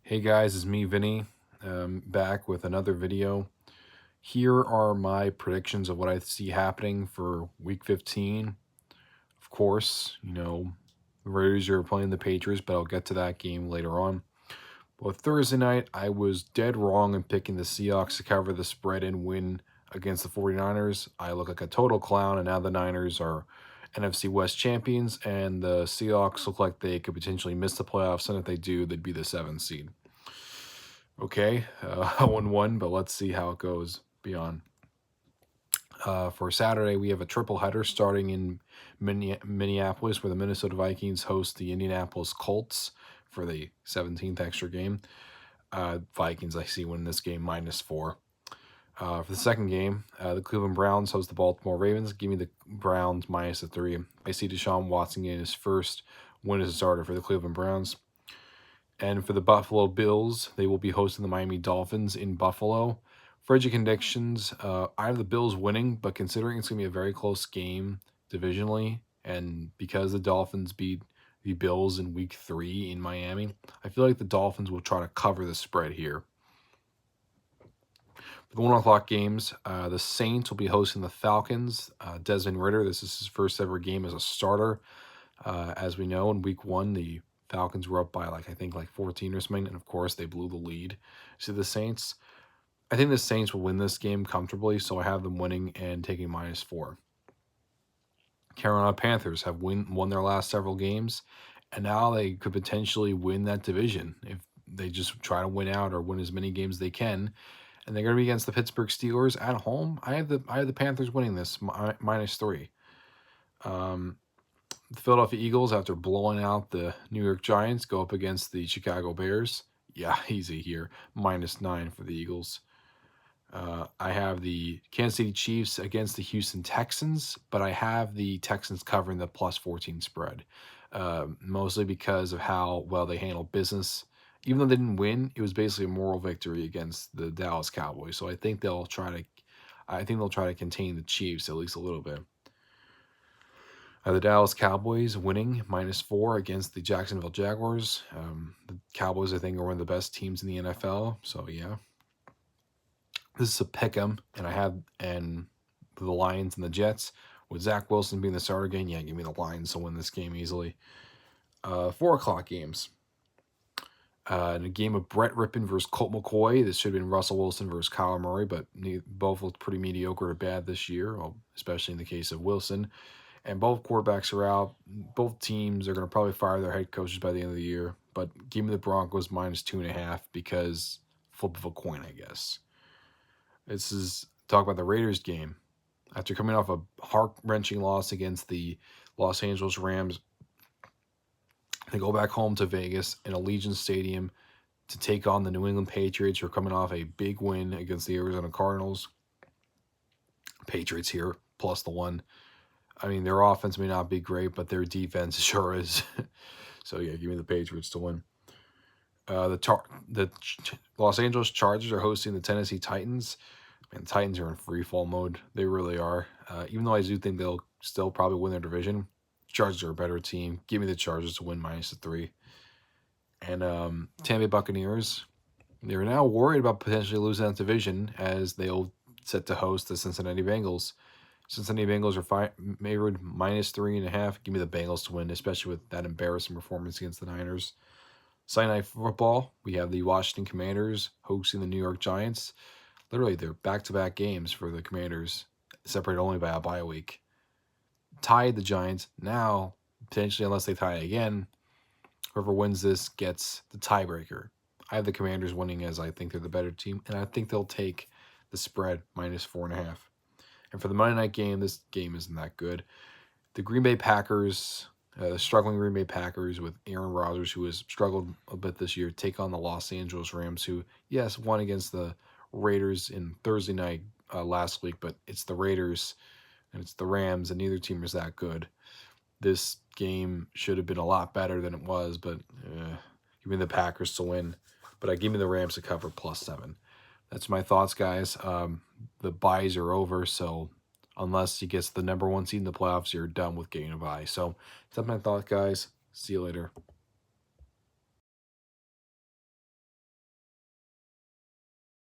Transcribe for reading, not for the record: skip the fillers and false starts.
Hey guys, it's me, Vinny, back with another video. Here are my predictions of what I see happening for Week 15. Of course, the Raiders are playing the Patriots, but I'll get to that game later on. But Thursday night, I was dead wrong in picking the Seahawks to cover the spread and win against the 49ers. I look like a total clown, and now the Niners are NFC West champions, and the Seahawks look like they could potentially miss the playoffs, and if they do, they'd be the 7th seed. Okay, 1-1, but let's see how it goes beyond. For Saturday, we have a triple header starting in Minneapolis, where the Minnesota Vikings host the Indianapolis Colts for the 17th extra game. Vikings, I see, win this game -4. For the second game, the Cleveland Browns host the Baltimore Ravens. Give me the Browns -3. I see Deshaun Watson getting his first win as a starter for the Cleveland Browns. And for the Buffalo Bills, they will be hosting the Miami Dolphins in Buffalo. Frigid conditions, I have the Bills winning, but considering it's going to be a very close game divisionally, and because the Dolphins beat the Bills in Week 3 in Miami, I feel like the Dolphins will try to cover the spread here. For the 1 o'clock games, the Saints will be hosting the Falcons. Desmond Ridder, this is his first ever game as a starter. As we know, in Week 1, the Falcons were up by I think 14 or something, and of course they blew the lead to the Saints. I think the Saints will win this game comfortably, so I have them winning and taking -4. Carolina Panthers have won their last several games, and now they could potentially win that division if they just try to win out or win as many games as they can. And they're going to be against the Pittsburgh Steelers at home. I have the Panthers winning this -3. The Philadelphia Eagles, after blowing out the New York Giants, go up against the Chicago Bears. Yeah, easy here. -9 for the Eagles. I have the Kansas City Chiefs against the Houston Texans, but I have the Texans covering the +14 spread, mostly because of how well they handled business. Even though they didn't win, it was basically a moral victory against the Dallas Cowboys. So I think they'll try to contain the Chiefs at least a little bit. The Dallas Cowboys winning -4 against the Jacksonville Jaguars. The Cowboys, I think, are one of the best teams in the NFL. So yeah, this is a pick'em, and the Lions and the Jets with Zach Wilson being the starter again. Yeah, give me the Lions to win this game easily. 4 o'clock games. In a game of Brett Rippon versus Colt McCoy, this should have been Russell Wilson versus Kyler Murray, but both looked pretty mediocre or bad this year, especially in the case of Wilson. And both quarterbacks are out. Both teams are going to probably fire their head coaches by the end of the year. But give me the Broncos -2.5 because flip of a coin, I guess. This is talk about the Raiders game. After coming off a heart-wrenching loss against the Los Angeles Rams, they go back home to Vegas in Allegiant Stadium to take on the New England Patriots, who are coming off a big win against the Arizona Cardinals. Patriots here, +1. I mean, their offense may not be great, but their defense sure is. So, yeah, give me the Patriots to win. The Los Angeles Chargers are hosting the Tennessee Titans. And Titans are in free fall mode. They really are. Even though I do think they'll still probably win their division, Chargers are a better team. Give me the Chargers to win -3. And Tampa Bay Buccaneers, they're now worried about potentially losing that division as they'll set to host the Cincinnati Bengals. Cincinnati Bengals are favored -3.5. Give me the Bengals to win, especially with that embarrassing performance against the Niners. Sunday Night Football, we have the Washington Commanders hosting the New York Giants. Literally, they're back-to-back games for the Commanders, separated only by a bye week. Tied the Giants. Now, potentially, unless they tie again, whoever wins this gets the tiebreaker. I have the Commanders winning as I think they're the better team, and I think they'll take the spread -4.5. And for the Monday night game, this game isn't that good. The Green Bay Packers, the struggling Green Bay Packers with Aaron Rodgers, who has struggled a bit this year, take on the Los Angeles Rams, who, yes, won against the Raiders in Thursday night last week, but it's the Raiders and it's the Rams, and neither team is that good. This game should have been a lot better than it was, but give me the Packers to win. But I give me the Rams to cover +7. That's my thoughts, guys. The buys are over, so unless he gets the #1 seed in the playoffs, you're done with getting a buy. So that's my thought, guys. See you later.